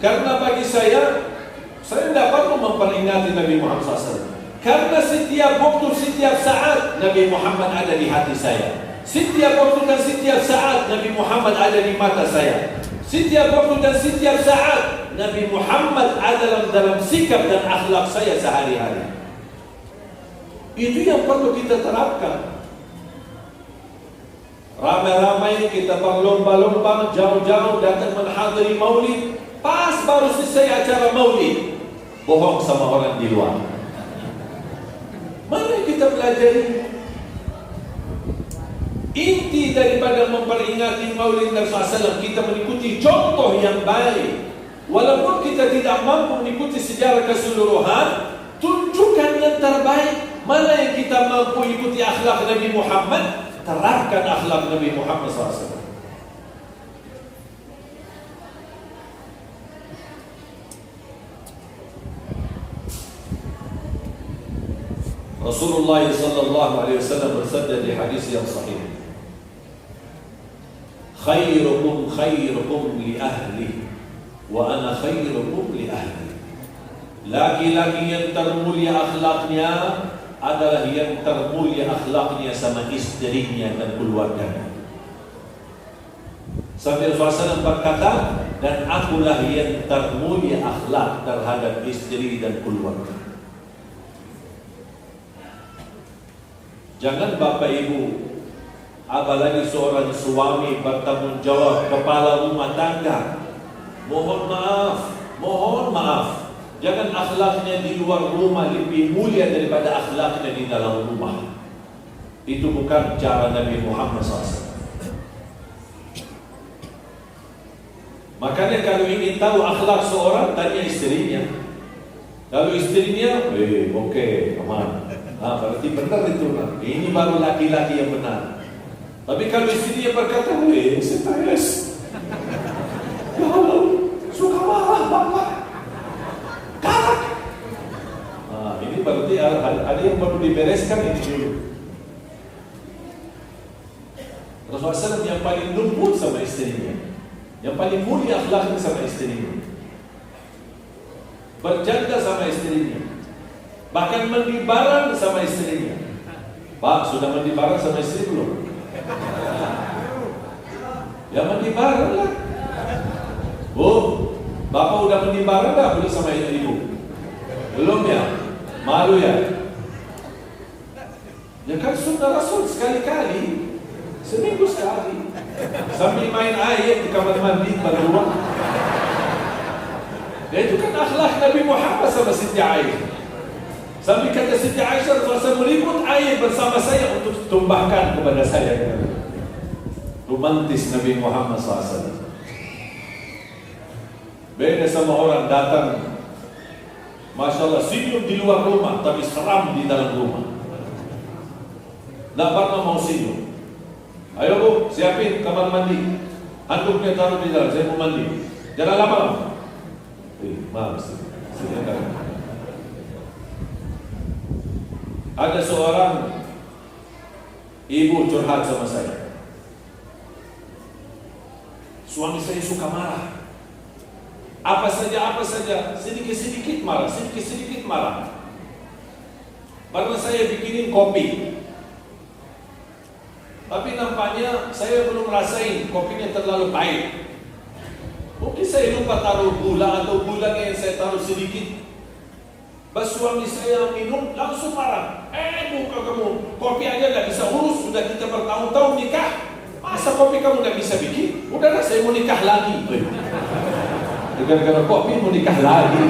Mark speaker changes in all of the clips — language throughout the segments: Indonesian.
Speaker 1: Karena bagi saya tidak perlu memperingati Nabi Muhammad SAW. Karena setiap waktu, setiap saat Nabi Muhammad ada di hati saya. Setiap waktu dan setiap saat Nabi Muhammad ada di mata saya. Setiap waktu dan setiap saat Nabi Muhammad ada dalam sikap dan akhlak saya sehari-hari. Itu yang perlu kita terapkan. Ramai-ramai kita berlomba-lomba jauh-jauh datang menghadiri maulid. Pas baru selesai acara maulid, bohong sama orang di luar. Mana yang kita pelajari? Inti daripada memperingati maulid Nabi SAW, kita mengikuti contoh yang baik. Walaupun kita tidak mampu mengikuti sejarah keseluruhan, tunjukkan yang terbaik. Mana yang kita mampu ikuti akhlak Nabi Muhammad, terapkan akhlak Nabi Muhammad SAW. Rasulullah sallallahu alaihi wasallam bersabda di hadis yang sahih, khairukum khairukum li ahli wa ana khairukum li ahli. Laki-laki yang termulia akhlaknya adalah yang termulia akhlaknya sama istrinya dan keluarganya. Sampai Rasulullah SAW berkata, dan akulah yang termulia akhlak terhadap istri dan keluarga. Jangan Bapak Ibu, apalagi seorang suami bertanggung jawab, kepala rumah tangga, mohon maaf, jangan akhlaknya di luar rumah lebih mulia daripada akhlaknya di dalam rumah. Itu bukan cara Nabi Muhammad SAW. Makanya kalau ingin tahu akhlak seorang, tanya istrinya. Kalau istrinya, oke, aman. Berarti benar itu. Ini baru laki-laki yang benar. Tapi kalau istrinya berkata, stres, kalau suka marah bapak, galak. Ini berarti ada yang perlu dibereskan ini dulu. Rasulullah SAW yang paling lembut sama istrinya, yang paling mulia akhlaknya sama istrinya, berjaga sama istrinya, bahkan mandi bareng sama istrinya. Pak, sudah mandi bareng sama istri belum? Ya mandi bareng lah. Bu, Bapak udah mandi bareng dah belum sama ibu? Belum ya? Malu ya? Ya kan sunnah Rasul sekali-kali, seminggu sekali, sambil main air di kamar mandi berdua. Ya itu kan akhlak Nabi Muhammad sama Siti Aisyah. Sambil kata Siti Aisyah, Rasulullah meliput air bersama saya untuk tumbahkan kepada saya. Romantis Nabi Muhammad SAW. Beda sama orang datang, Masya Allah, senyum di luar rumah, tapi seram di dalam rumah. Tidak pernah mau senyum. Ayo Bu, siapin kamar mandi, handuknya taruh di dalam, saya mau mandi. Jangan lama-lama. Maaf, silakan. Ada seorang ibu curhat sama saya. Suami saya suka marah. Apa saja, sedikit-sedikit marah, sedikit-sedikit marah. Karena saya bikinin kopi, tapi nampaknya saya belum rasain kopinya terlalu pahit. Mungkin saya lupa taruh gula atau gulanya yang saya taruh sedikit. Pas suami saya minum langsung marah. Buka kamu, kopi aja gak bisa urus, sudah kita bertahun-tahun nikah, masa kopi kamu gak bisa bikin? Udahlah, saya mau nikah lagi. Gara-gara kopi mau nikah lagi.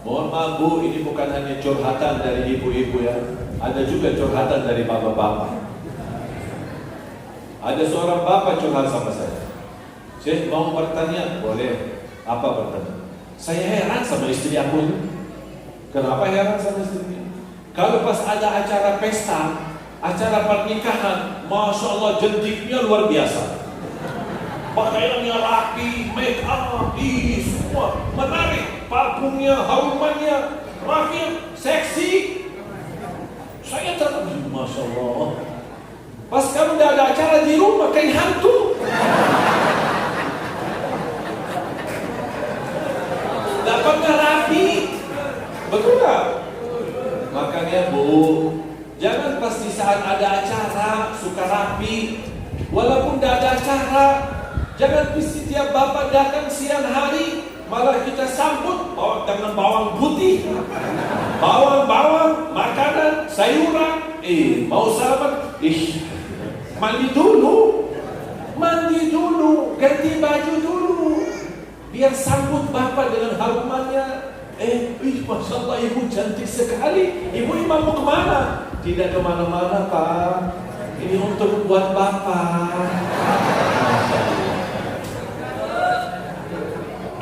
Speaker 1: Mohon maaf Bu, ini bukan hanya curhatan dari ibu-ibu ya, ada juga curhatan dari bapak-bapak. Ada seorang bapak curhat sama saya. Saya mau bertanya, boleh? Apa bertanya? Saya heran sama istri aku ini. Kenapa heran sama istri? Kalau pas ada acara pesta, acara pernikahan, Masya Allah jentiknya luar biasa. Pakaiannya rapi, make up, semua menarik, parfumnya, harumannya, rapi, seksi. Saya terkejut, Masya Allah. Pas kamu udah ada acara di rumah, kayak hantu. Dapatnya rapi, betul nggak? Makanya Bu, jangan pas di saat ada acara suka rapi, walaupun tidak ada acara. Jangan setiap bapak datang siang hari malah kita sambut dengan bawang putih, bawang, makanan, sayuran. Mau sarapan? Mandi dulu, ganti baju dulu, biar sambut bapak dengan harumannya. Masya Allah, ibu cantik sekali. Ibu mau kemana? Tidak kemana-mana Pak. Ini untuk buat bapak.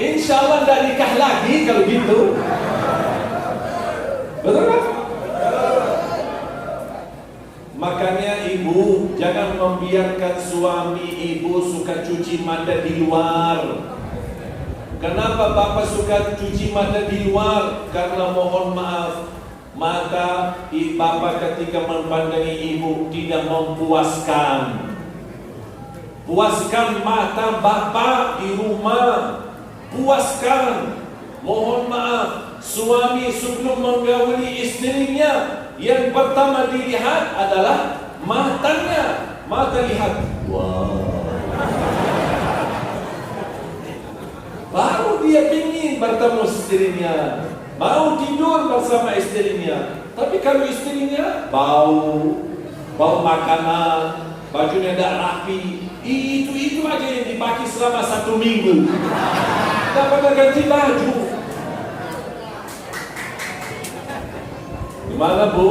Speaker 1: Insya Allah tidak nikah lagi kalau gitu. Betul kan? Makanya ibu jangan membiarkan suami ibu suka cuci mata di luar. Kenapa bapak suka cuci mata di luar? Karena mohon maaf, mata bapak ketika mempandangi ibu tidak memuaskan. Puaskan mata bapak di rumah. Puaskan. Mohon maaf, suami sebelum menggauli istrinya, yang pertama dilihat adalah matanya. Mata lihat, wow. Baru dia ingin bertemu istrinya, mau tidur bersama istrinya. Tapi kalau istrinya bau makanan, bajunya tidak rapi, itu aja yang dipakai selama 1 minggu. Tak pernah ganti baju. Gimana Bu?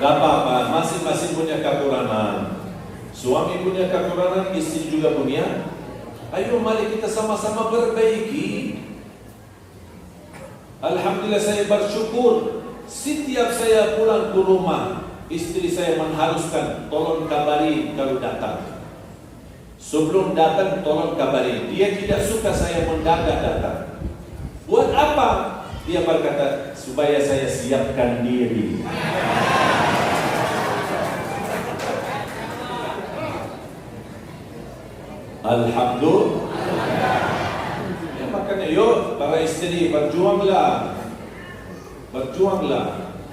Speaker 1: Gak apa-apa, masing-masing punya kekurangan. Suami punya kekurangan, istri juga punya. Ayo mari kita sama-sama perbaiki. Alhamdulillah saya bersyukur. Setiap saya pulang ke rumah, istri saya mengharuskan tolong kabari kalau datang. Sebelum datang tolong kabari. Dia tidak suka saya mendadak datang. Buat apa? Dia berkata, supaya saya siapkan diri. Alhamdulillah. Ya, makanya yuk para istri berjuanglah.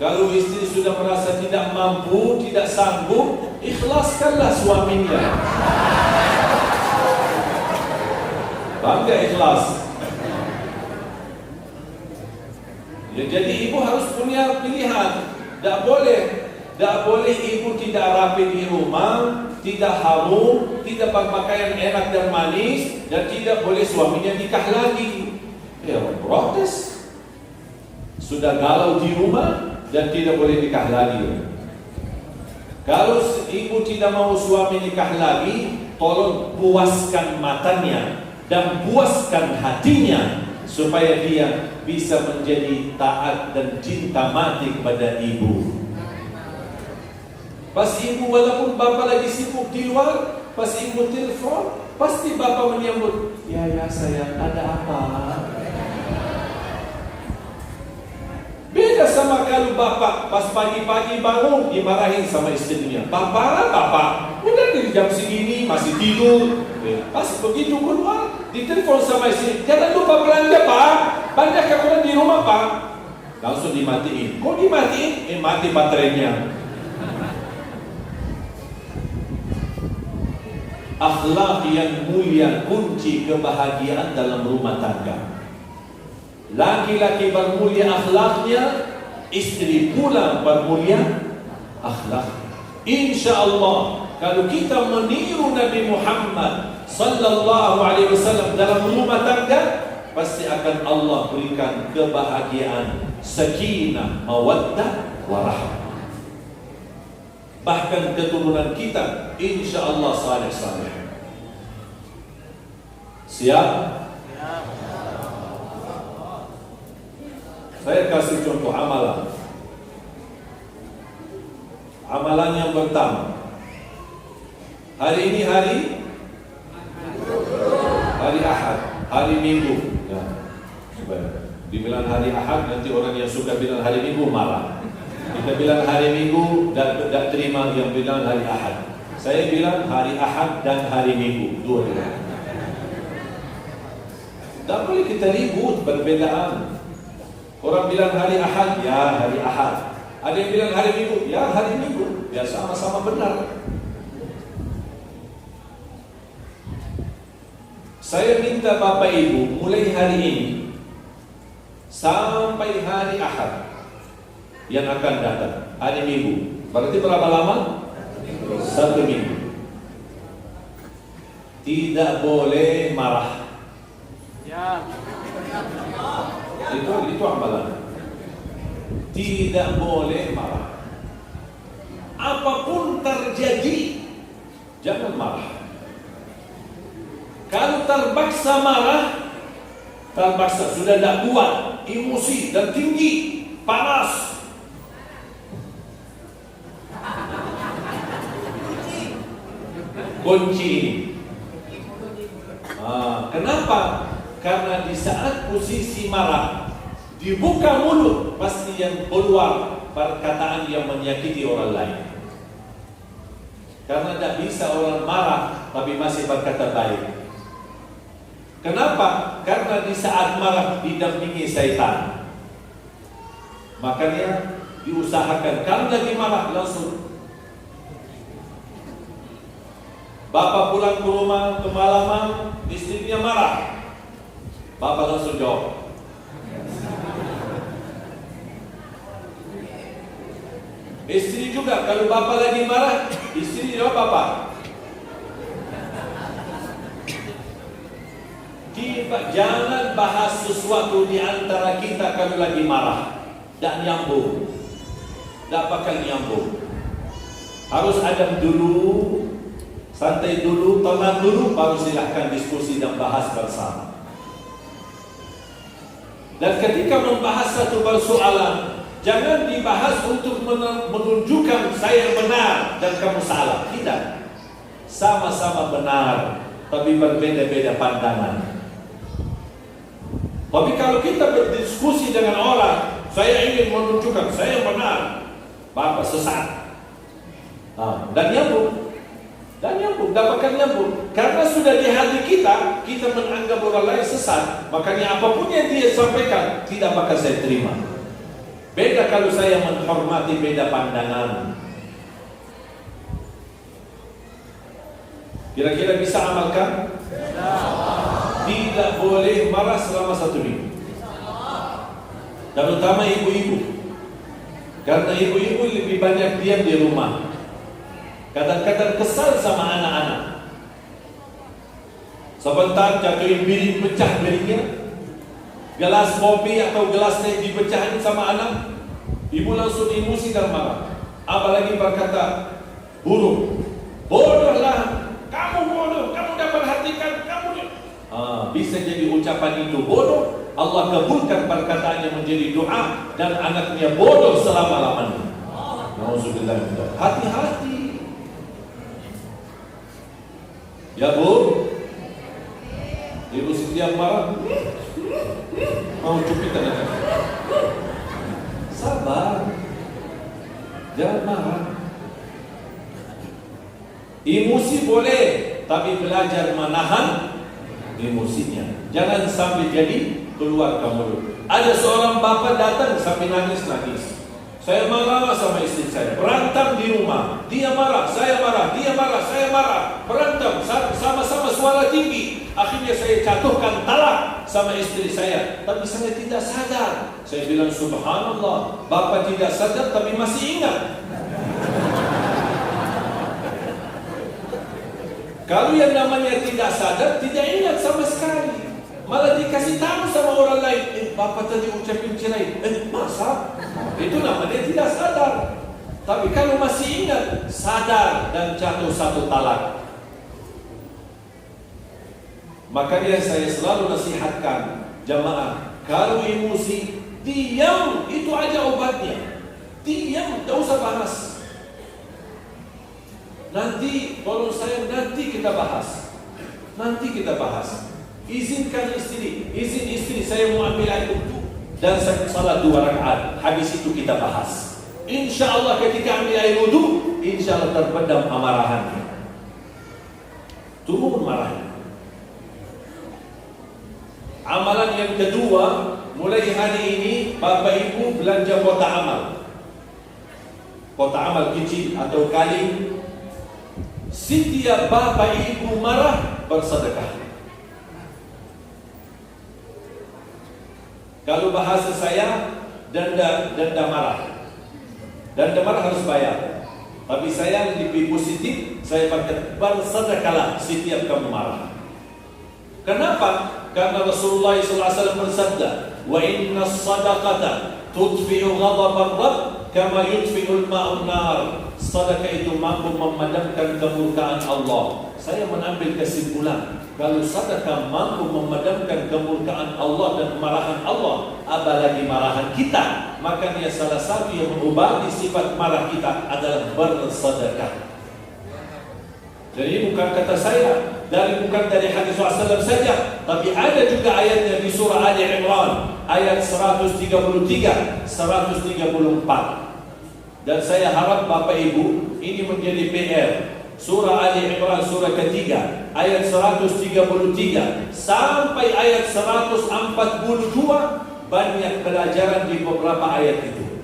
Speaker 1: Kalau istri sudah merasa tidak mampu, tidak sanggup, ikhlaskanlah suaminya. Bangga ikhlas. Ya, jadi ibu harus punya pilihan. Tak boleh ibu tidak rapi di rumah, tidak harum, tidak berpakaian enak dan manis, dan tidak boleh suaminya nikah lagi. Ya, protes. Sudah galau di rumah dan tidak boleh nikah lagi. Kalau ibu tidak mau suami nikah lagi, tolong puaskan matanya dan puaskan hatinya supaya dia bisa menjadi taat dan cinta mati kepada ibu. Pas ibu, walaupun bapak lagi sibuk di luar, pas ibu telepon, pasti bapak menyambut. Ya sayang, ada apa? Beda sama kalau bapak pas pagi-pagi bangun dimarahin sama istrinya. Bapak, udah di jam segini masih tidur. Pas begitu keluar, ditelepon sama istri. Jangan lupa belanja Pak, banyak keperluan di rumah Pak. Langsung dimatiin. Kok dimatiin? Mati baterainya. Akhlak yang mulia kunci kebahagiaan dalam rumah tangga. Laki-laki bermulia akhlaknya, istri pula bermulia akhlak. Insya Allah, kalau kita meniru Nabi Muhammad sallallahu alaihi wasallam dalam rumah tangga, pasti akan Allah berikan kebahagiaan, sakinah, mawaddah, warahmah. Bahkan keturunan kita insya-Allah saleh-saleh. Siap? Saya kasih contoh amalan. Amalan yang pertama. Hari ini hari Ahad, hari Minggu. Ya. Dibilang hari Ahad, nanti orang yang suka bilang hari Minggu marah. Kita bilang hari Minggu dan tidak terima yang bilang hari Ahad. Saya bilang hari Ahad dan hari Minggu, dua-dua. Tak boleh kita ribut perbedaan. Orang bilang hari Ahad, ya hari Ahad. Ada yang bilang hari Minggu, ya hari Minggu. Ya sama-sama benar. Saya minta Bapak Ibu mulai hari ini sampai hari Ahad yang akan datang, hari Minggu. Berarti berapa lama? 1 minggu. Tidak boleh marah. Ya. Itu amalan. Tidak boleh marah. Apapun terjadi, jangan marah. Kalau terpaksa marah, terpaksa sudah tidak kuat, emosi dan tinggi, panas. Kunci ini. Kenapa? Karena di saat posisi marah, dibuka mulut, pasti yang keluar perkataan yang menyakiti orang lain. Karena tidak bisa orang marah tapi masih berkata baik. Kenapa? Karena di saat marah didampingi syaitan. Makanya diusahakan kalau lagi marah langsung. Bapak pulang ke rumah kemalaman, istrinya marah. Bapak langsung jawab. Istri juga, kalau bapak lagi marah, istri jawab bapak. Jangan bahas sesuatu di antara kita kalau lagi marah. Tak nyambung. Tak bakal nyambung. Harus adem dulu, santai dulu, tenang dulu, baru silahkan diskusi dan bahas bersama. Dan ketika membahas satu persoalan, jangan dibahas untuk menunjukkan saya benar dan kamu salah. Tidak. Sama-sama benar, tapi berbeda-beda pandangan. Tapi kalau kita berdiskusi dengan orang, saya ingin menunjukkan saya benar, Bapak sesat. Dan nyambung. Dan nyambung, dapatkan nyambung. Karena sudah di hati kita menganggap orang lain sesat. Makanya apapun yang dia sampaikan, tidak bakal saya terima. Beda kalau saya menghormati beda pandangan. Kira-kira bisa amalkan? Tidak boleh marah selama 1 minggu. Terutama ibu-ibu. Karena ibu-ibu lebih banyak diam di rumah. Kadang-kadang kesal sama anak-anak. Sebentar jatuhin piring, pecah piringnya. Gelas kopi atau gelas teh dipecahin sama anak. Ibu langsung emosi dan marah. Apalagi berkata buruk. Bodohlah, kamu bodoh, kamu dapat perhatikan, kamu. Bisa jadi ucapan itu bodoh. Allah kabulkan perkataannya menjadi doa dan anaknya bodoh selama-lamanya. Nauzubillah. Hati-hati. Ya Bu, ibu setiap marah mau cupitan aja. Sabar, jangan marah. Emosi boleh, tapi belajar menahan emosinya. Jangan sampai jadi keluar ke mulut. Ada seorang bapak datang sampai nangis-nangis. Saya marah sama istri saya, berantem di rumah. Dia marah, saya marah, dia marah, saya marah. Berantem sama-sama suara tinggi. Akhirnya saya jatuhkan talak sama istri saya. Tapi saya tidak sadar. Saya bilang subhanallah, bapak tidak sadar tapi masih ingat. Kalau yang namanya tidak sadar, tidak ingat sama sekali. Malah dikasih tahu sama orang lain, bapak tadi ucapin cerai. Masa? Itu namanya tidak sadar. Tapi kalau masih ingat, sadar dan jatuh satu talak. Makanya saya selalu nasihatkan jamaah, kalau emosi, diam, itu aja obatnya. Diam, tak usah bahas. Nanti, tolong saya, nanti kita bahas. Nanti kita bahas. Izinkan istri, izin istri, saya mau ambil air wudhu dan saya salat 2 rakaat. Habis itu kita bahas. Insya Allah ketika ambil air wudhu, insya Allah terpendam amarahannya, turun marahnya. Amalan yang kedua, mulai hari ini Bapak Ibu belanja kota amal. Kota amal kecil atau kali. Setiap Bapak Ibu marah, bersedekah. Kalau bahasa saya, denda marah. Denda marah harus bayar. Tapi saya lebih positif, saya pakai bersedekahlah setiap kamu marah. Kenapa? Karena Rasulullah SAW bersabda, wa inna sadaqata tudfi'u ghadaban rabb kama yudfi'ul ma'un nar. Sedekah itu mampu memadamkan kemurkaan Allah. Saya mengambil kesimpulan, kalau sedekah mampu memadamkan kemurkaan Allah dan kemarahan Allah, apalagi marahan kita, makanya salah satu yang mengubah sifat marah kita adalah bersedekah. Jadi bukan kata saya, bukan dari hadis Rasulullah saja, tapi ada juga ayatnya di surah Ali Imran ayat 133, 134. Dan saya harap Bapak Ibu ini menjadi PR. Surah Ali Imran surah ketiga ayat 133 sampai ayat 142 banyak pelajaran di beberapa ayat itu.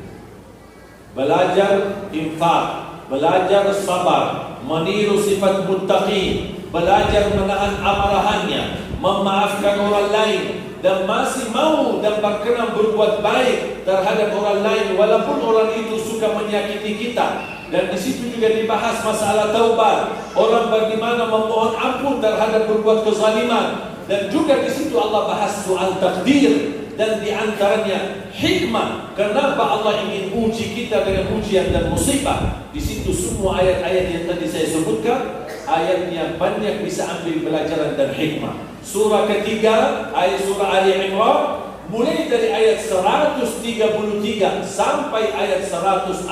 Speaker 1: Belajar infak, belajar sabar, meniru sifat muttaqin, belajar menahan amarahannya, memaafkan orang lain, dan masih mau dan berkenan berbuat baik terhadap orang lain walaupun orang itu suka menyakiti kita. Dan di situ juga dibahas masalah taubat, orang bagaimana memohon ampun terhadap berbuat kezaliman, dan juga di situ Allah bahas soal takdir. Dan di antaranya hikmah, kenapa Allah ingin uji kita dengan ujian dan musibah. Di situ semua ayat-ayat yang tadi saya sebutkan, ayatnya banyak bisa ambil pelajaran dan hikmah. Surah ketiga, ayat surah Ali Imran, mulai dari ayat 133 sampai ayat 142.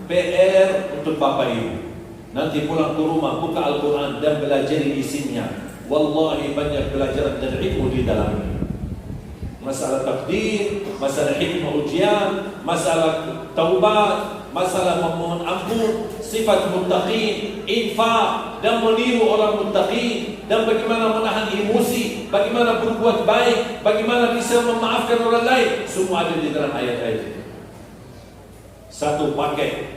Speaker 1: PR untuk Bapak Ibu. Nanti pulang ke rumah, buka Al-Quran dan belajar isinya. Wallahi banyak pelajaran dan ilmu di dalamnya. Masalah takdir, masalah hikmah ujian, masalah taubat, masalah memohon ampun, sifat muttaqin, infak, dan meniru orang muttaqin, dan bagaimana menahan emosi, bagaimana berbuat baik, bagaimana bisa memaafkan orang lain. Semua ada di dalam ayat-ayat itu. Satu paket.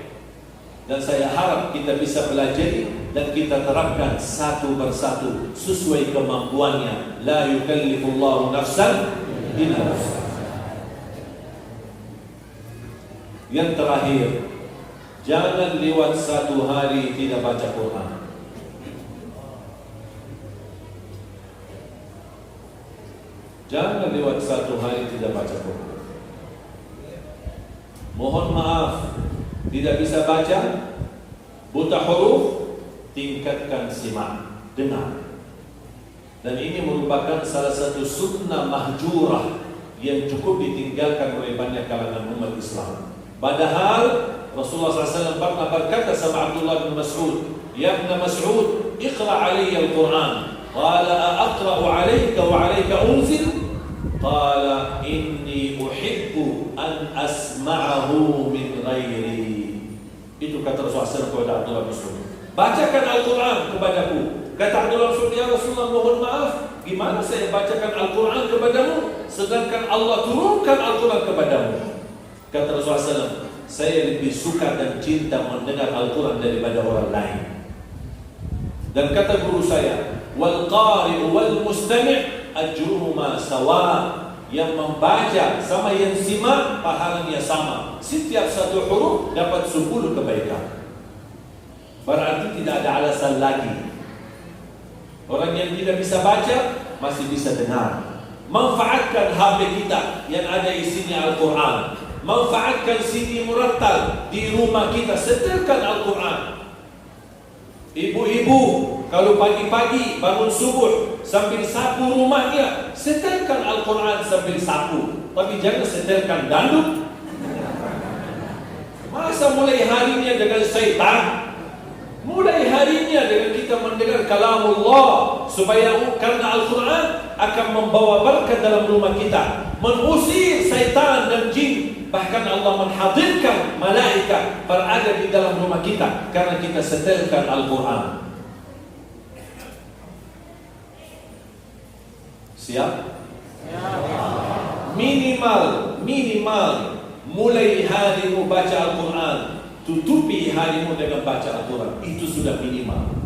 Speaker 1: Dan saya harap kita bisa belajar dan kita terapkan satu persatu sesuai kemampuannya. La yukallifullahu nafsan. Yang terakhir, jangan lewat satu hari tidak baca Quran. Jangan lewat satu hari tidak baca Quran. Mohon maaf, tidak bisa baca, buta huruf, tingkatkan simak, dengar. Dan ini merupakan salah satu sunnah mahjurah yang cukup ditinggalkan oleh banyak kalangan umat Islam. Padahal Rasulullah SAW pernah berkata sama Abdullah bin Mas'ud, "Ya Ibn Mas'ud, iqra' alayya al-Quran." Qala aqra'u alayka wa alayka unzil? Qala inni uhibbu an asma'ahu min ghairi. Itu kata Rasulullah SAW kepada Abdullah bin Mas'ud. Bacakan Al-Quran kepadaku. Kata Abdullah bin Mas'ud, ya Rasulullah, mohon maaf, gimana saya bacakan Al-Quran kepadamu sedangkan Allah turunkan Al-Quran kepadamu? Kata Rasulullah SAW, saya lebih suka dan cinta mendengar Al-Quran daripada orang lain. Dan kata guru saya, wal qari'u wal mustami' ajruhuma sawa. Yang membaca sama yang simak pahalanya sama. Setiap satu huruf dapat 10 kebaikan. Berarti tidak ada alasan lagi. Orang yang tidak bisa baca masih bisa dengar. Manfaatkan HP kita yang ada isinya Al-Quran. Manfaatkan CD murattal di rumah kita, setelkan Al-Quran. Ibu-ibu kalau pagi-pagi bangun subuh sambil sapu rumahnya, setelkan Al-Quran sambil sapu. Tapi jangan setelkan dandut. Masa mulai harinya dengan syaitan? Mulai harinya dengan kita mendengar kalamullah, supaya karena Al-Quran akan membawa berkat dalam rumah kita, mengusir syaitan dan jin. Bahkan Allah menghadirkan malaikat berada di dalam rumah kita karena kita setelkan Al-Quran. Siap? Minimal mulai harimu baca Al-Quran, tutupi harimu dengan baca Al-Quran. Itu sudah minimal.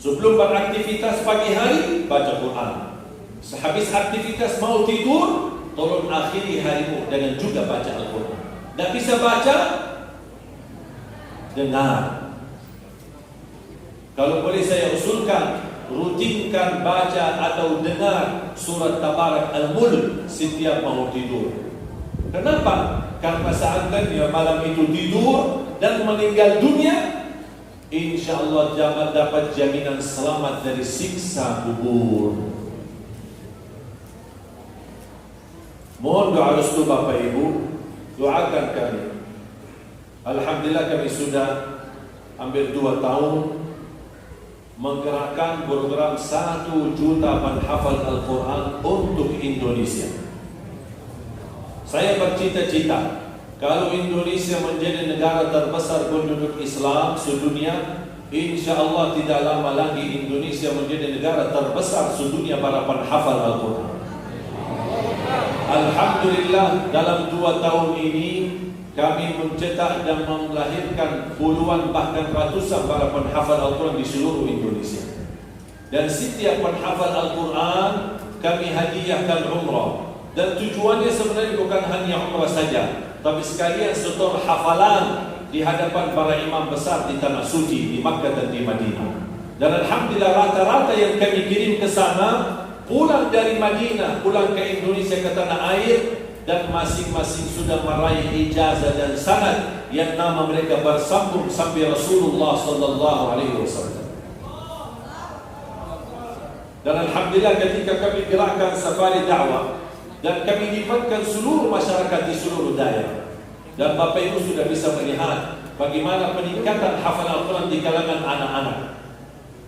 Speaker 1: Sebelum beraktivitas pagi hari, baca Quran. Sehabis aktivitas mau tidur, tolong akhiri harimu dengan juga baca Al-Quran. Tak bisa baca, dengar. Kalau boleh saya usulkan, rutinkan baca atau dengar surat Tabarak Al-Mulk setiap mau tidur. Kenapa? Karena seandainya malam itu tidur dan meninggal dunia, InsyaAllah jangan dapat jaminan selamat dari siksa kubur. Mohon doa restu Bapak Ibu, doakan kami. Alhamdulillah kami sudah hampir 2 tahun menggerakkan program 1 juta penghafal Al-Quran untuk Indonesia. Saya bercita-cita kalau Indonesia menjadi negara terbesar penduduk Islam sedunia, InsyaAllah tidak lama lagi Indonesia menjadi negara terbesar sedunia para penghafal Al-Quran. Alhamdulillah dalam 2 tahun ini kami mencetak dan melahirkan puluhan bahkan ratusan para penghafal Al-Quran di seluruh Indonesia. Dan setiap penghafal Al-Quran kami hadiahkan umrah. Dan tujuannya sebenarnya bukan hanya umrah saja, tapi sekalian setor hafalan di hadapan para imam besar di tanah suci, di Makkah dan di Madinah. Dan Alhamdulillah rata-rata yang kami kirim ke sana pulang dari Madinah, pulang ke Indonesia, ke tanah air, dan masing-masing sudah meraih ijazah dan sanad yang nama mereka bersambung sampai Rasulullah sallallahu alaihi wasallam. Dan Alhamdulillah ketika kami gerakkan safari dakwah dan kami libatkan seluruh masyarakat di seluruh daerah, dan Bapak Ibu sudah bisa melihat bagaimana peningkatan hafal Al-Quran di kalangan anak-anak.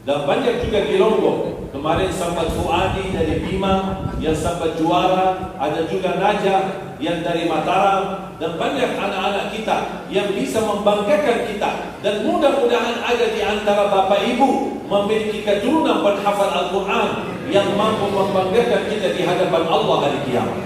Speaker 1: Dan banyak juga di Lombok. Kemarin sahabat Fuadi dari Bima yang sahabat juara, ada juga Najah yang dari Mataram, dan banyak anak-anak kita yang bisa membanggakan kita. Dan mudah-mudahan ada di antara Bapak Ibu memiliki keturunan penghafal Al-Quran yang mampu membanggakan kita di hadapan Allah hari kiamat.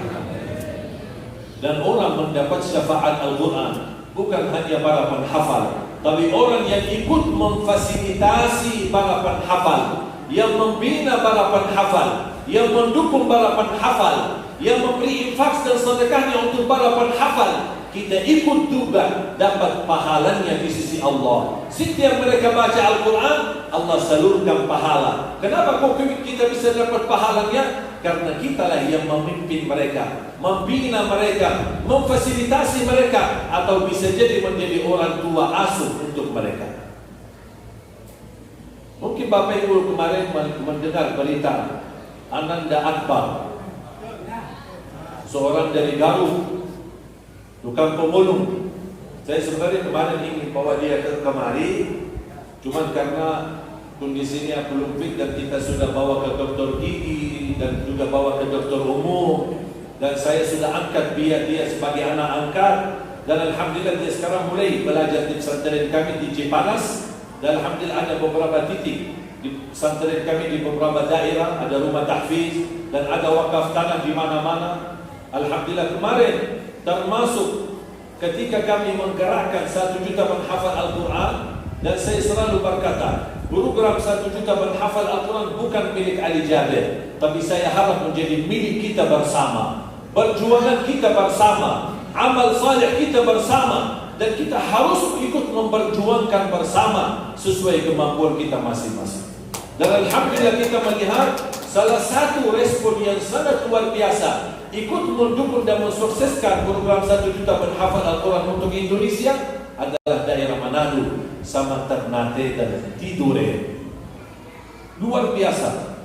Speaker 1: Dan orang mendapat syafaat Al-Quran bukan hanya para penghafal, tapi orang yang ikut memfasilitasi para penghafal, yang membina para penghafal, yang mendukung para penghafal, yang memberi infak dan sedekahnya untuk para penghafal. Kita ikut juga dapat pahalanya di sisi Allah. Setiap mereka baca Al-Quran, Allah salurkan pahala. Kenapa kok kita bisa dapat pahalanya? Karena kitalah yang memimpin mereka, membina mereka, memfasilitasi mereka, atau bisa jadi menjadi orang tua asuh untuk mereka. Mungkin Bapak Ibu kemarin mendengar berita Ananda Akbar, seorang dari Garut, tukang pemulung. Saya sebenarnya kemarin ingin bawa dia kemari, cuman karena kondisinya belum fit dan kita sudah bawa ke dokter gigi dan juga bawa ke dokter umum, dan saya sudah angkat biar dia sebagai anak angkat. Dan Alhamdulillah dia sekarang mulai belajar di pesantren kami di Cipanas, dan Alhamdulillah ada beberapa titik di pesantren kami di beberapa daerah, ada rumah tahfiz dan ada wakaf tanah di mana-mana. Alhamdulillah kemarin, termasuk ketika kami menggerakkan 1 juta penghafal Al-Quran, dan saya selalu berkata, program 1 juta penghafal Al-Quran bukan milik Ali Jabir, tapi saya harap menjadi milik kita bersama. Perjuangan kita bersama, amal saleh kita bersama, dan kita harus ikut memperjuangkan bersama sesuai kemampuan kita masing-masing. Dan alhamdulillah kita melihat salah satu respon yang sangat luar biasa ikut mendukung dan mensukseskan program 1 juta penghafal Al-Quran untuk Indonesia adalah daerah Manado sama Ternate dan Tidore. Luar biasa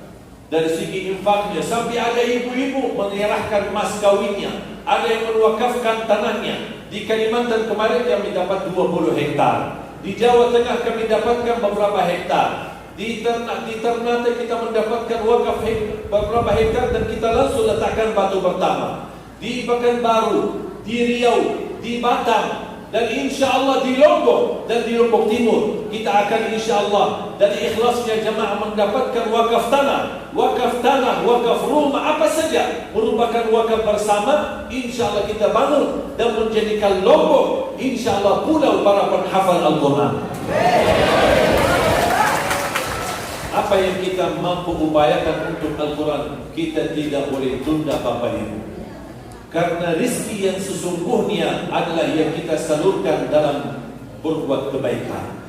Speaker 1: dari segi infaknya, sampai ada ibu-ibu menyerahkan mas kawinnya, ada yang mewakafkan tanahnya. Di Kalimantan kemarin kami dapat 20 hektar, di Jawa Tengah kami dapatkan beberapa hektar, di Ternate kita mendapatkan wakaf beberapa hektar dan kita langsung letakkan batu pertama. Di Pekanbaru, di Riau, di Batam, dan insya Allah di Lombok dan di Lombok Timur kita akan insya Allah dari ikhlasnya jemaah mendapatkan wakaf tanah, wakaf rumah, apa saja merupakan wakaf bersama. Insya Allah kita bangun dan menjadikan Lombok insya Allah pulau para penghafal Al-Quran. Apa yang kita mampu upayakan untuk Al-Quran, kita tidak boleh tunda Bapak Ibu. Karena rizki yang sesungguhnya adalah yang kita salurkan dalam berbuat kebaikan,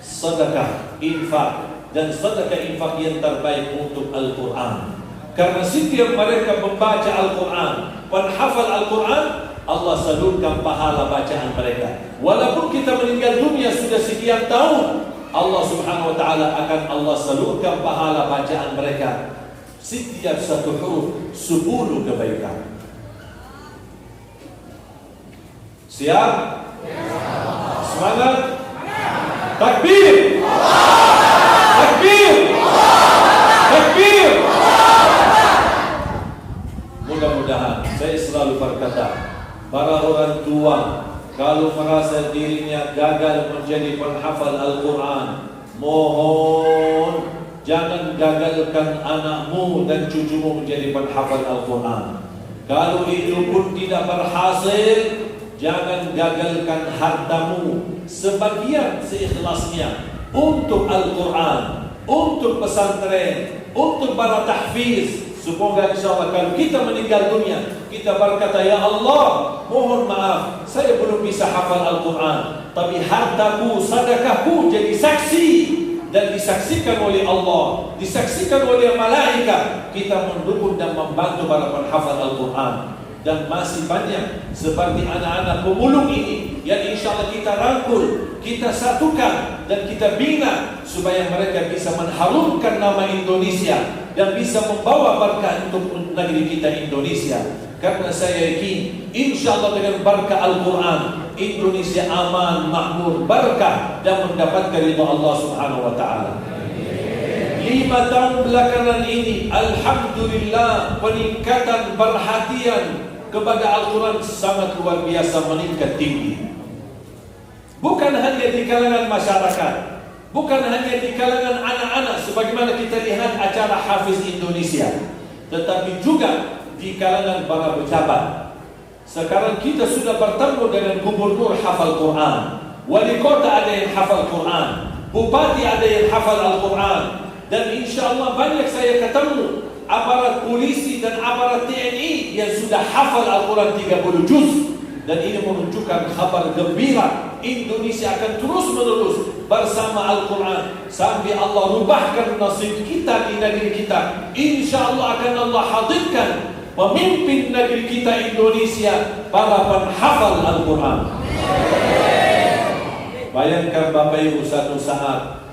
Speaker 1: sedekah, infak, dan sedekah infak yang terbaik untuk Al-Quran. Karena setiap mereka membaca Al-Quran, penghafal Al-Quran, Allah salurkan pahala bacaan mereka. Walaupun kita meninggal dunia sudah sekian tahun, Allah subhanahu wa ta'ala akan Allah salurkan pahala bacaan mereka. Setiap satu huruf 10 kebaikan. Siap? Semangat? Takbir! Takbir! Takbir! Mudah-mudahan saya selalu berkata, para orang tua kalau merasa dirinya gagal menjadi penghafal Al-Quran, mohon jangan gagalkan anakmu dan cucumu menjadi penghafal Al-Quran. Kalau itu pun tidak berhasil, jangan gagalkan hartamu sebagian seikhlasnya untuk Al-Quran, untuk pesantren, untuk para tahfiz. Semoga insyaAllah kalau kita meninggal dunia, kita berkata, ya Allah, mohon maaf, saya belum bisa hafal Al-Quran, tapi hartaku, sedekahku jadi saksi dan disaksikan oleh Allah, disaksikan oleh malaikat. Kita mendukung dan membantu para penghafal Al-Quran. Dan masih banyak seperti anak-anak pemulung ini yang insya Allah kita rangkul, kita satukan dan kita bina supaya mereka bisa mengharumkan nama Indonesia dan bisa membawa berkah untuk negeri kita Indonesia. Karena saya yakin insya Allah dengan berkah Al-Quran, Indonesia aman, makmur, berkah dan mendapatkan ridha Allah subhanahu wa ta'ala. 5 tahun belakangan ini alhamdulillah peningkatan perhatian kepada Al-Quran sangat luar biasa, meningkat tinggi. Bukan hanya di kalangan masyarakat, bukan hanya di kalangan anak-anak sebagaimana kita lihat acara Hafiz Indonesia, tetapi juga di kalangan para pejabat. Sekarang kita sudah bertemu dengan gubernur hafal Quran, wali kota ada yang hafal Quran, bupati ada yang hafal Al-Quran, dan insya Allah banyak saya ketemu aparat polisi dan aparat TNI yang sudah hafal Al-Quran 30 juz. Dan ini menunjukkan kabar gembira, Indonesia akan terus menerus bersama Al-Quran sampai Allah rubahkan nasib kita di negeri kita. Insya Allah akan Allah hadirkan pemimpin negeri kita Indonesia para penghafal Al-Quran. Bayangkan Bapak Ibu, satu saat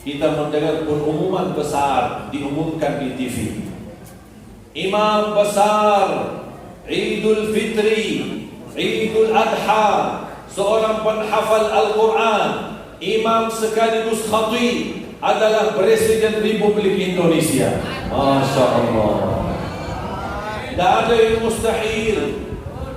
Speaker 1: kita mendengar pengumuman besar diumumkan di TV. Imam besar Idul Fitri, Idul Adha, seorang penghafal Al-Quran, imam sekaligus khatib adalah Presiden Republik Indonesia. Masya Allah. Tidak ada yang mustahil.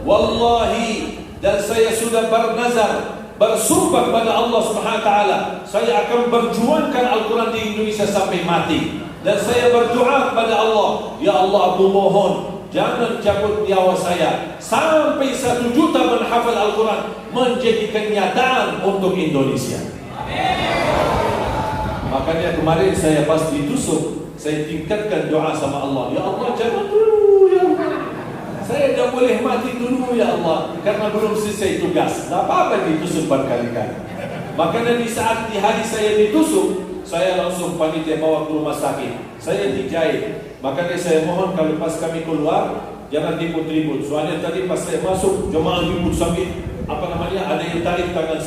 Speaker 1: Wallahi, dan saya sudah bernazar, bersumpah pada Allah Subhanahu wa ta'ala, saya akan berjuangkan Al-Quran di Indonesia sampai mati. Dan saya berdoa kepada Allah, ya Allah, aku mohon jangan cabut nyawa saya sampai 1 juta menghafal Al-Quran menjadi kenyataan untuk Indonesia. Makanya kemarin saya pas ditusuk, saya tingkatkan doa sama Allah, ya Allah jangan dulu ya Allah, saya tidak boleh mati dulu ya Allah, karena belum selesai tugas. Tak apa-apa ditusuk berkali-kali. Makanya di saat di hari saya ditusuk, saya langsung panitia bawa ke rumah sakit. Saya dijahit. Makanya saya mohon kalau pas kami keluar, jangan ribut-ribut. Soalnya tadi pas saya masuk, jemaah ribut sambil ada yang tarik tangan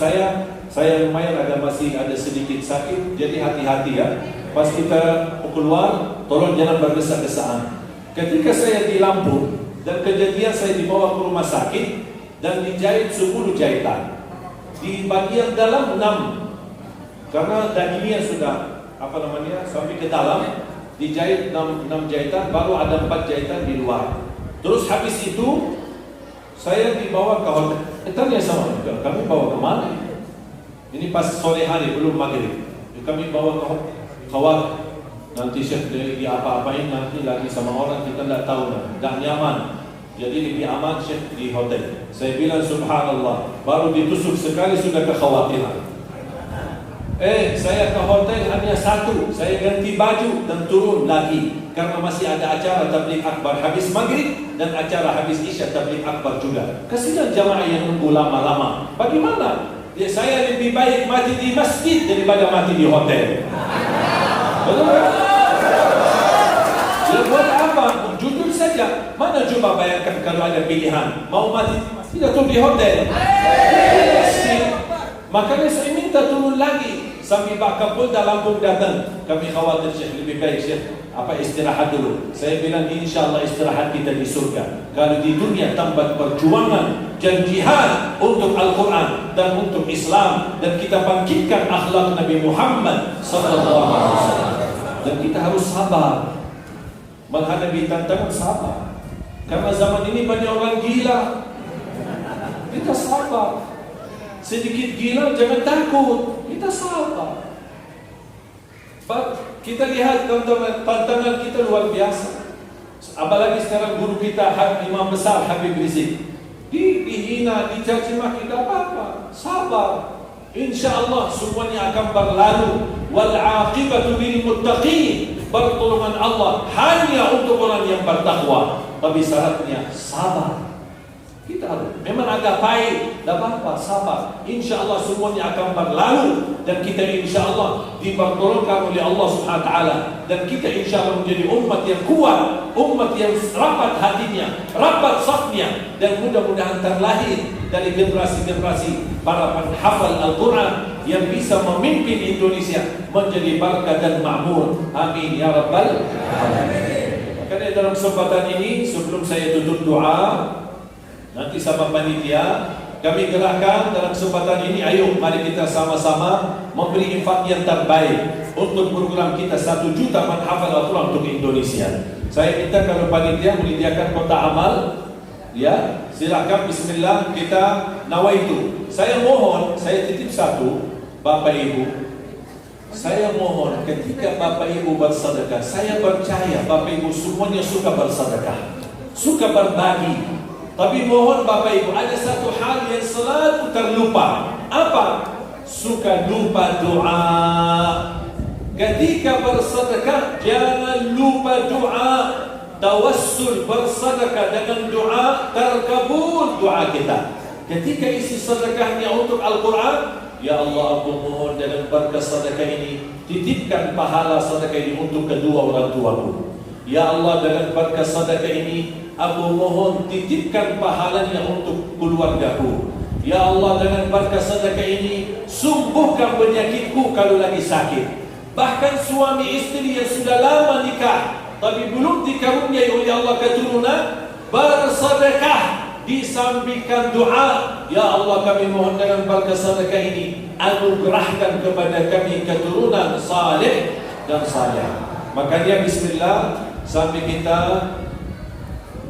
Speaker 1: saya lumayan masih ada sedikit sakit, jadi hati-hati ya. Pas kita keluar, tolong jangan berdesak-desakan. Ketika saya di Lampung dan kejadian saya dibawa ke rumah sakit dan dijahit 10 jahitan. Di bagian dalam 6, karena dagingnya sudah sampai ke dalam, dijahit 6 jahitan, baru ada 4 jahitan di luar. Terus habis itu saya dibawa ke hotel. Tanya sama mereka, kami bawa ke mana? Ini pas sore hari belum maghrib. Kami bawa ke hotel. Kawat nanti Syekh apa-apain nanti lagi sama orang kita tidak tahu, tidak nyaman. Jadi lebih aman Syekh di hotel. Saya bilang subhanallah, baru ditusuk sekali sudah kekhawatiran. Saya ke hotel hanya 1, saya ganti baju dan turun lagi karena masih ada acara tabligh akbar habis maghrib dan acara habis isya tabligh akbar juga. Kasihan jamaah yang nunggu lama-lama. Bagaimana? Saya lebih baik mati di masjid daripada mati di hotel. Betul kan? Ya buat apa? Jujur saja. Mana coba bayangkan kalau ada pilihan mau mati tidak tuh di hotel. Makanya saya minta turun lagi. Sampai Pak Kapolda Lampung datang, kami khawatir Syekh, lebih baik Syekh istirahat dulu. Saya bilang insyaAllah istirahat kita di surga. Kalau di dunia tambah perjuangan dan jihad untuk Al-Quran dan untuk Islam, dan kita bangkitkan akhlak Nabi Muhammad SAW. Dan kita harus sabar menghadapi tantangan, sabar. Karena zaman ini banyak orang gila. Kita sabar. Sedikit gila jangan takut, kita sabar. Kita lihat tantangan kita luar biasa. Apalagi sekarang guru kita Imam besar Habib Rizik dihina, dicaci maki, tidak apa-apa, sabar. InsyaAllah semuanya akan berlalu. Wal aqibatu lil muttaqin. Pertolongan Allah hanya untuk orang yang bertakwa. Tapi syaratnya sabar. Kita memang agak pahit, tidak apa-apa, sabar. InsyaAllah semuanya akan berlalu. Dan kita insyaAllah dipertolongkan oleh Allah SWT. Dan kita insyaAllah menjadi umat yang kuat, umat yang rapat hatinya, rapat safnya. Dan mudah-mudahan terlahir dari generasi-generasi para penghafal Al-Quran yang bisa memimpin Indonesia menjadi barakah dan makmur. Amin ya Rabbal Alamin. Karena dalam kesempatan ini, sebelum saya tutup doa, nanti sama panitia kami gerakkan dalam kesempatan ini, ayo mari kita sama-sama memberi infak yang terbaik untuk program kita 1 juta menghafal Al-Quran untuk Indonesia. Saya minta kalau panitia menyediakan kotak amal, ya silakan, bismillah, kita nawaitu. Saya mohon, saya titip satu, Bapak Ibu, saya mohon ketika Bapak Ibu bersedekah, saya percaya Bapak Ibu semuanya suka bersedekah, suka berbagi. Tapi mohon Bapak Ibu, ada satu hal yang selalu terlupa. Apa? Suka lupa doa. Ketika bersedekah, jangan lupa doa. Tawassul bersedekah dengan doa, terkabul doa kita. Ketika isi sedekahnya untuk Al-Quran, ya Allah, aku mohon dengan berkah sedekah ini, titipkan pahala sedekah ini untuk kedua orang tuaku. Ya Allah, dengan berkah sedekah ini, aku mohon titipkan pahalanya untuk keluargaku. Ya Allah, dengan berkah sedekah ini, sembuhkan penyakitku kalau lagi sakit. Bahkan suami istri yang sudah lama nikah tapi belum dikaruniai oleh Allah keturunan, bersedekah disampaikan doa. Ya Allah, kami mohon dengan berkah sedekah ini, anugerahkan kepada kami keturunan saleh dan saleh. Makanya bismillah, sampai kita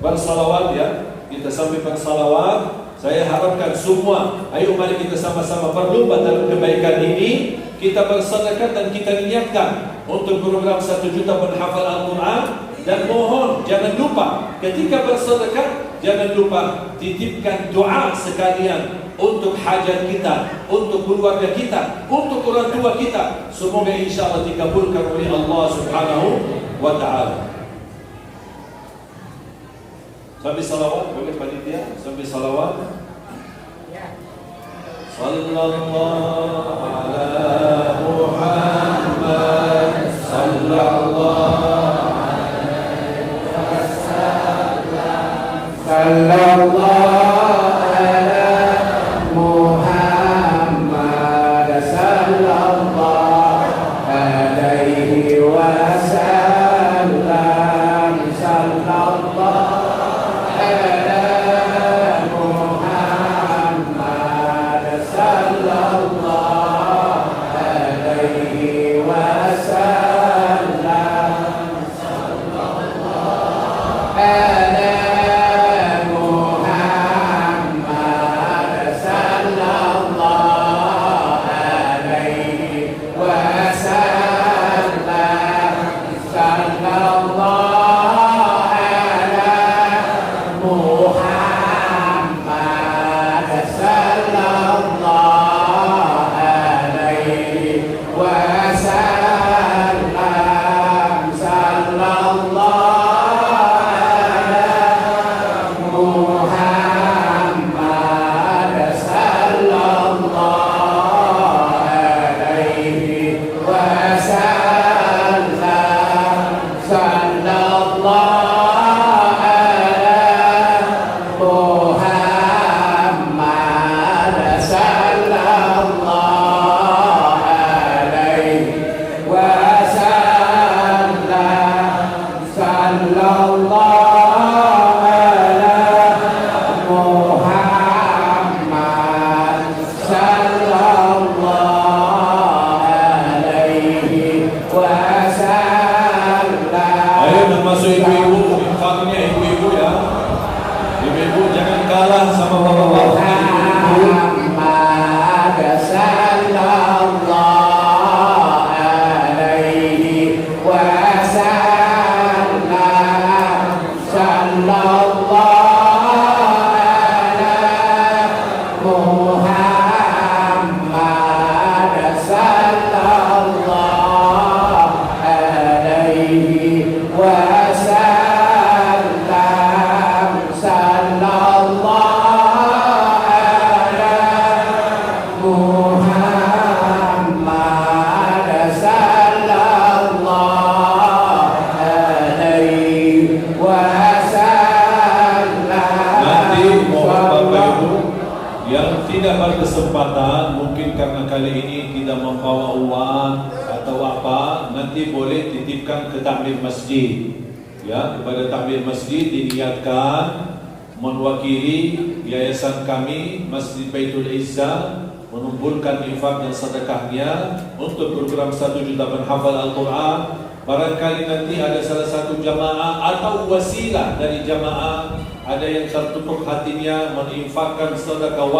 Speaker 1: bersalawat, ya, kita sampai bersalawat. Saya harapkan semua, ayo mari kita sama-sama berlomba dalam kebaikan ini. Kita bersedekah dan kita niatkan untuk program 1 juta penghafal Al-Quran. Dan mohon jangan lupa ketika bersedekah, jangan lupa titipkan doa sekalian untuk hajat kita, untuk keluarga kita, untuk orang tua kita. Semoga insyaAllah dikabulkan oleh Allah Subhanahu wa ta'ala. Sambil salawat, boleh panitia? Sambil salawat. Sallallahu ala Muhammad.
Speaker 2: sallallahu ala Muhammad sallallahu alaihi wasallam sallallahu ala Muhammad sallallahu alaihi wasallam ala Muhammad sallallahu alaihi wasallam sallallahu ala Muhammad sallallahu alaihi wasallam
Speaker 1: Ayo nak masuk ibu-ibu, infaknya ibu-ibu ya. Ibu-ibu jangan kalah sama bapak-bapak.
Speaker 2: Muhammad sallallahu alaihi wasallam sallallahu ala Muhammad sallallahu alaihi wasallam sallallahu ala Muhammad sallallahu alaihi wasallam.
Speaker 1: Nanti mohon Bapak Ibu yang tidak berkesempatan, mungkin karena kali ini tidak membawa uang atau apa, nanti boleh titipkan ke takmir masjid. Ya, kepada takmir masjid diniatkan mewakili yayasan kami Masjid Baitul Izzah mengumpulkan infak dan sedekahnya untuk program 1 juta penghafal Al-Quran. Barangkali nanti ada salah satu jamaah atau wasilah dari jamaah, ada yang tertutup hatinya menginfakkan sedekah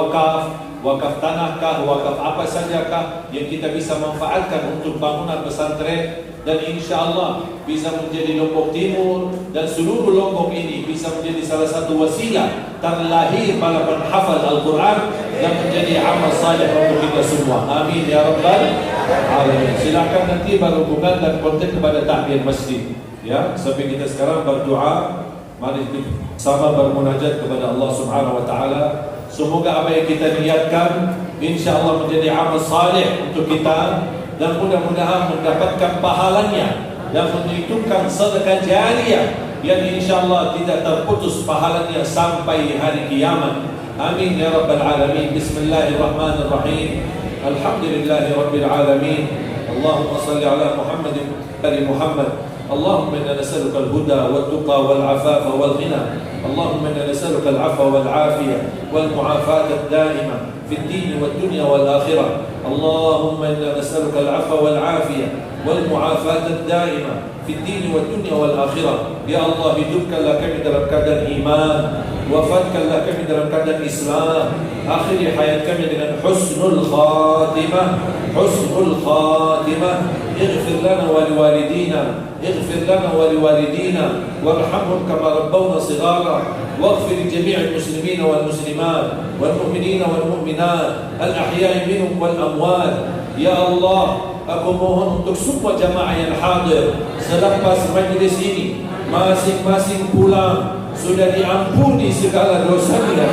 Speaker 1: wakaf tanahkah, wakaf apa sajakah yang kita bisa manfaatkan untuk bangunan pesantren, dan insya Allah bisa menjadi Lombok Timur dan seluruh Lombok ini bisa menjadi salah satu wasilah terlahir para penghafal Al-Quran dan menjadi amal saleh untuk kita semua. Amin ya rabbal alamin. Silakan nanti berhubungan dan kontak kepada takmir masjid. Ya, sampai kita sekarang berdoa. Mari kita sama bermunajat kepada Allah Subhanahu wa taala. Semoga apa yang kita niatkan insya-Allah menjadi amal saleh untuk kita dan mudah-mudahan mendapatkan pahalanya dan menghitungkan sedekah jariyah yang insya-Allah tidak terputus pahalanya sampai hari kiamat. Amin ya rabbal alamin. Bismillahirrahmanirrahim. Alhamdulillahi rabbil alamin. Allahumma salli ala Muhammadin wa ali Muhammad. اللهم إنا نسألك الهدى والتقى والعفاف والغنى. اللهم إنا نسألك العفو والعافية والمعافاة الدائمة في الدين والدنيا والآخرة. اللهم إنا نسألك العفو والعافية والمعافاة الدائمة في الدين والدنيا والآخرة. يا الله hidupkan kami dalam keadaan iman, wafatkanlah kami dalam keadaan Islam, akhiri hayat kami dengan husnul khatimah. Husnul khatimah. اغفر لنا ولوالدينا اغفر لنا ولوالدينا وارحمهم كما ربونا صغارا واغفر لجميع المسلمين والمسلمات والمؤمنين والمؤمنات الأحياء منهم والأموات. Ya Allah, aku mohon untuk semua jamaah yang hadir selepas majlis ini masing-masing pulang sudah diampuni segala dosanya,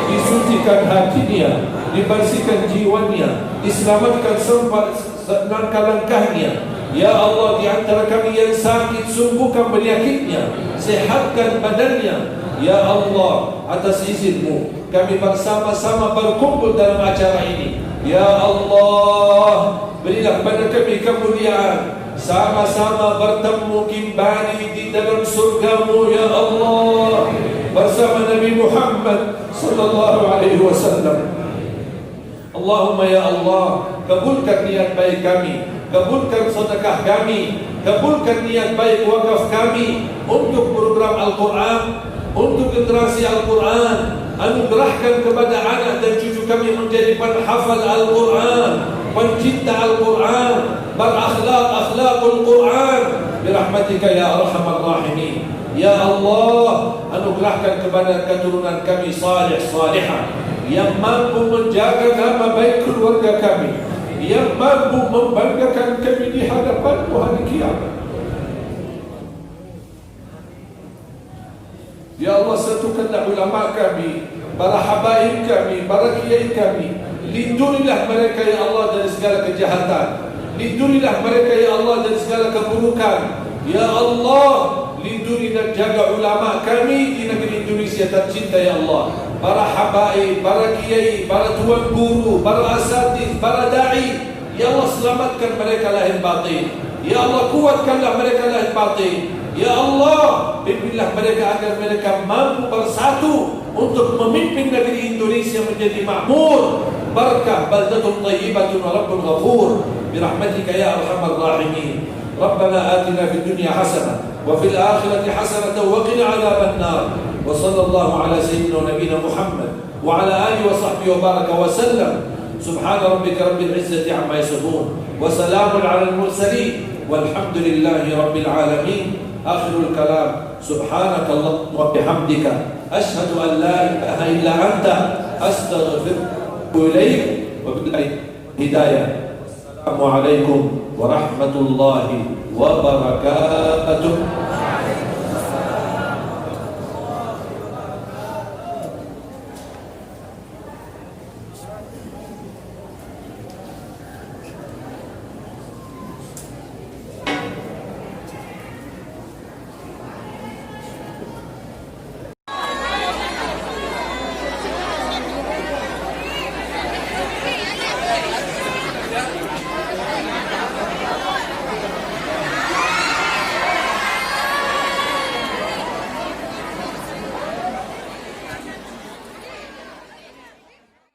Speaker 1: disucikan hatinya, dibersihkan jiwanya, diselamatkan langkah-langkahnya. Ya Allah, di antara kami yang sakit, sembuhkan penyakitnya, sehatkan badannya, Ya Allah, atas izin-Mu kami bersama-sama berkumpul dalam acara ini. Ya Allah, berilah kepada kami kemuliaan, sama-sama bertemu kembali di dalam surga-Mu ya Allah, bersama Nabi Muhammad sallallahu alaihi wasallam. Allahumma ya Allah, kabulkan niat baik kami, kabulkan sedekah kami, kabulkan niat baik wakaf kami untuk program Al-Quran, untuk generasi Al-Quran. Anugerahkan kepada anak dan cucu kami menjadi penghafal Al-Quran, pencinta Al-Quran, berakhlak-akhlakul Quran birahmatika ya arhamar rahimin. Ya Allah, anugerahkan kepada keturunan kami salih salihah yang mampu menjaga nama baik keluarga kami, yang mampu membanggakan kami di hadapan-Mu hari kiamat. Ya Allah, satukanlah ulama kami, para habaib kami, para kiai kami. Lindungilah mereka ya Allah dari segala kejahatan, lindungilah mereka ya Allah dari segala keburukan. Ya Allah, lindungi dan jaga ulama kami di negeri Indonesia tercinta ya Allah. Para habaib, para kiai, para tuan guru, para asatidz, para da'i, ya Allah selamatkan mereka lahir batin. Ya Allah kuatkanlah mereka lahir batin. Ya Allah, bimbinglah mereka agar mereka mampu bersatu untuk memimpin negeri Indonesia menjadi makmur, barakah, baldatun thayyibatun wa rabbun ghafur birahmatika ya arhamar rahimin. Rabbana atina fid dunya hasanah wa fil akhirati hasanah wa qina adzaban nar. Wa sallallahu ala sayyidina nabiyina Muhammad wa ala alihi wa sahbihi wa baraka wa sallam. Subhana rabbika rabbil izzati amma yasifun wa salamun ala al mursalin walhamdulillahi rabbil alamin. Akhirul kalam, subhanaka Allahumma wa bihamdika ashhadu an la ilaha illa anta astaghfiruka wa ilaik wa billahi hidayah. Assalamualaikum warahmatullahi wabarakatuh.